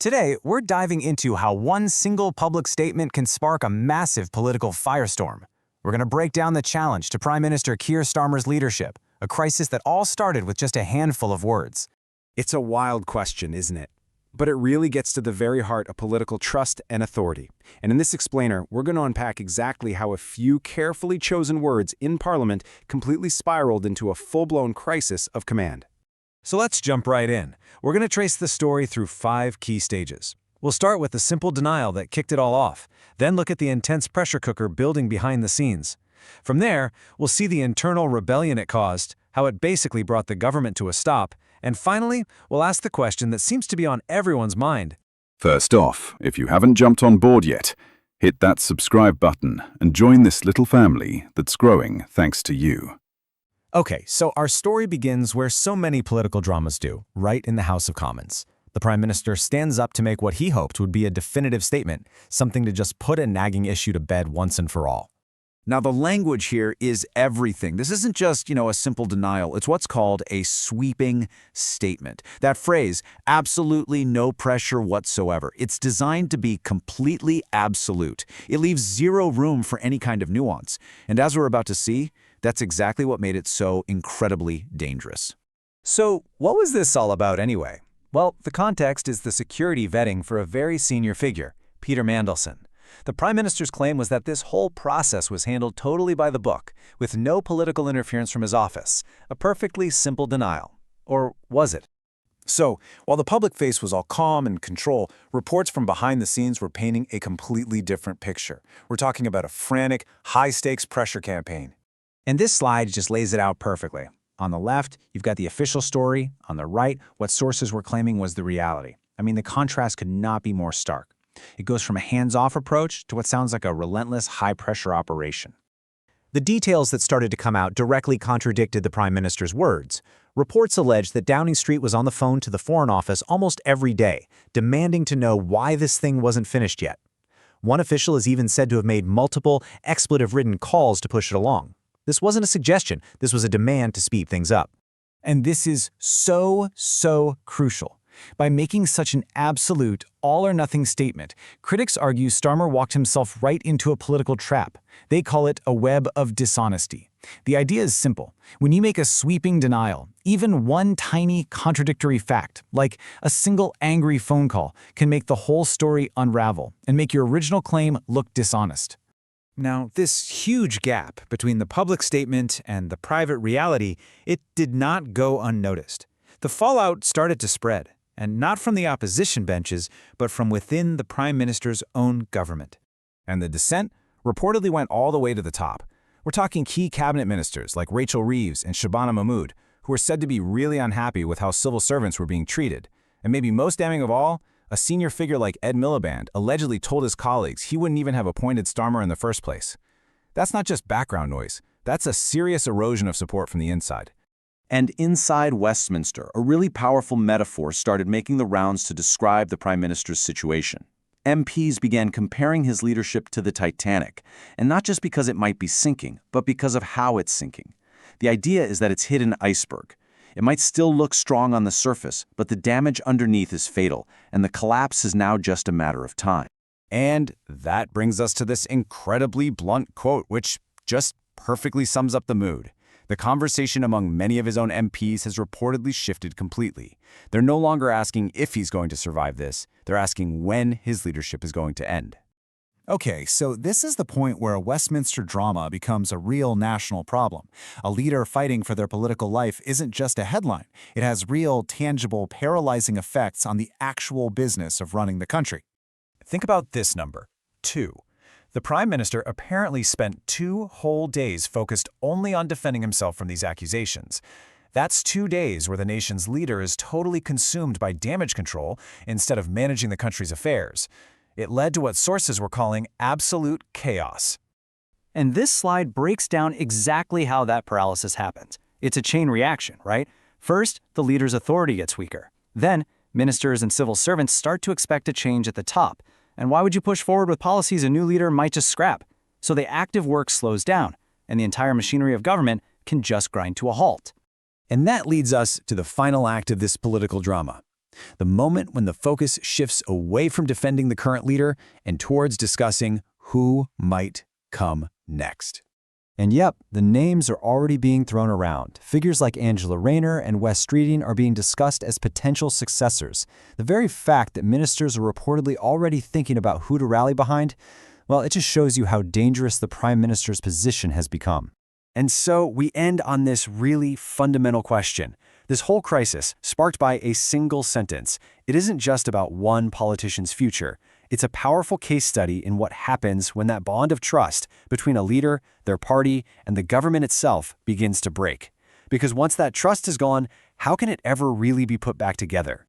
Today, we're diving into how one single public statement can spark a massive political firestorm. We're going to break down the challenge to Prime Minister Keir Starmer's leadership, a crisis that all started with just a handful of words. It's a wild question, isn't it? But it really gets to the very heart of political trust and authority. And in this explainer, we're going to unpack exactly how a few carefully chosen words in Parliament completely spiraled into a full-blown crisis of command. So let's jump right in. We're going to trace the story through 5 key stages. We'll start with the simple denial that kicked it all off, then look at the intense pressure cooker building behind the scenes. From there, we'll see the internal rebellion it caused, how it basically brought the government to a stop, and finally, we'll ask the question that seems to be on everyone's mind. First off, if you haven't jumped on board yet, hit that subscribe button and join this little family that's growing thanks to you. Okay, so our story begins where so many political dramas do, right in the House of Commons. The Prime Minister stands up to make what he hoped would be a definitive statement, something to just put a nagging issue to bed once and for all. Now, the language here is everything. This isn't just, a simple denial. It's what's called a sweeping statement. That phrase, absolutely no pressure whatsoever, it's designed to be completely absolute. It leaves zero room for any kind of nuance. And as we're about to see, that's exactly what made it so incredibly dangerous. So, what was this all about anyway? Well, the context is the security vetting for a very senior figure, Peter Mandelson. The Prime Minister's claim was that this whole process was handled totally by the book, with no political interference from his office. A perfectly simple denial. Or was it? So, while the public face was all calm and control, reports from behind the scenes were painting a completely different picture. We're talking about a frantic, high-stakes pressure campaign. And this slide just lays it out perfectly. On the left, you've got the official story. On the right, what sources were claiming was the reality. I mean, the contrast could not be more stark. It goes from a hands-off approach to what sounds like a relentless, high-pressure operation. The details that started to come out directly contradicted the Prime Minister's words. Reports alleged that Downing Street was on the phone to the Foreign Office almost every day, demanding to know why this thing wasn't finished yet. One official is even said to have made multiple expletive-ridden calls to push it along. This wasn't a suggestion, this was a demand to speed things up. And this is so crucial. By making such an absolute, all-or-nothing statement, critics argue Starmer walked himself right into a political trap. They call it a web of dishonesty. The idea is simple. When you make a sweeping denial, even one tiny contradictory fact, like a single angry phone call, can make the whole story unravel and make your original claim look dishonest. Now, this huge gap between the public statement and the private reality, it did not go unnoticed. The fallout started to spread, and not from the opposition benches, but from within the Prime Minister's own government. And the dissent reportedly went all the way to the top. We're talking key cabinet ministers like Rachel Reeves and Shabana Mahmood, who were said to be really unhappy with how civil servants were being treated. And maybe most damning of all, a senior figure like Ed Miliband allegedly told his colleagues he wouldn't even have appointed Starmer in the first place. That's not just background noise. That's a serious erosion of support from the inside. And inside Westminster, a really powerful metaphor started making the rounds to describe the Prime Minister's situation. MPs began comparing his leadership to the Titanic, and not just because it might be sinking, but because of how it's sinking. The idea is that it's hit an iceberg. It might still look strong on the surface, but the damage underneath is fatal, and the collapse is now just a matter of time. And that brings us to this incredibly blunt quote, which just perfectly sums up the mood. The conversation among many of his own MPs has reportedly shifted completely. They're no longer asking if he's going to survive this, they're asking when his leadership is going to end. Okay, so this is the point where a Westminster drama becomes a real national problem. A leader fighting for their political life isn't just a headline. It has real, tangible, paralyzing effects on the actual business of running the country. Think about this number, 2. The Prime Minister apparently spent 2 whole days focused only on defending himself from these accusations. That's 2 days where the nation's leader is totally consumed by damage control instead of managing the country's affairs. It led to what sources were calling absolute chaos. And this slide breaks down exactly how that paralysis happens. It's a chain reaction, right? First, the leader's authority gets weaker. Then, ministers and civil servants start to expect a change at the top. And why would you push forward with policies a new leader might just scrap? So the active work slows down, and the entire machinery of government can just grind to a halt. And that leads us to the final act of this political drama. The moment when the focus shifts away from defending the current leader and towards discussing who might come next. And yep, the names are already being thrown around. Figures like Angela Rayner and Wes Streeting are being discussed as potential successors. The very fact that ministers are reportedly already thinking about who to rally behind, well, it just shows you how dangerous the Prime Minister's position has become. And so we end on this really fundamental question. This whole crisis, sparked by a single sentence, it isn't just about one politician's future. It's a powerful case study in what happens when that bond of trust between a leader, their party, and the government itself begins to break. Because once that trust is gone, how can it ever really be put back together?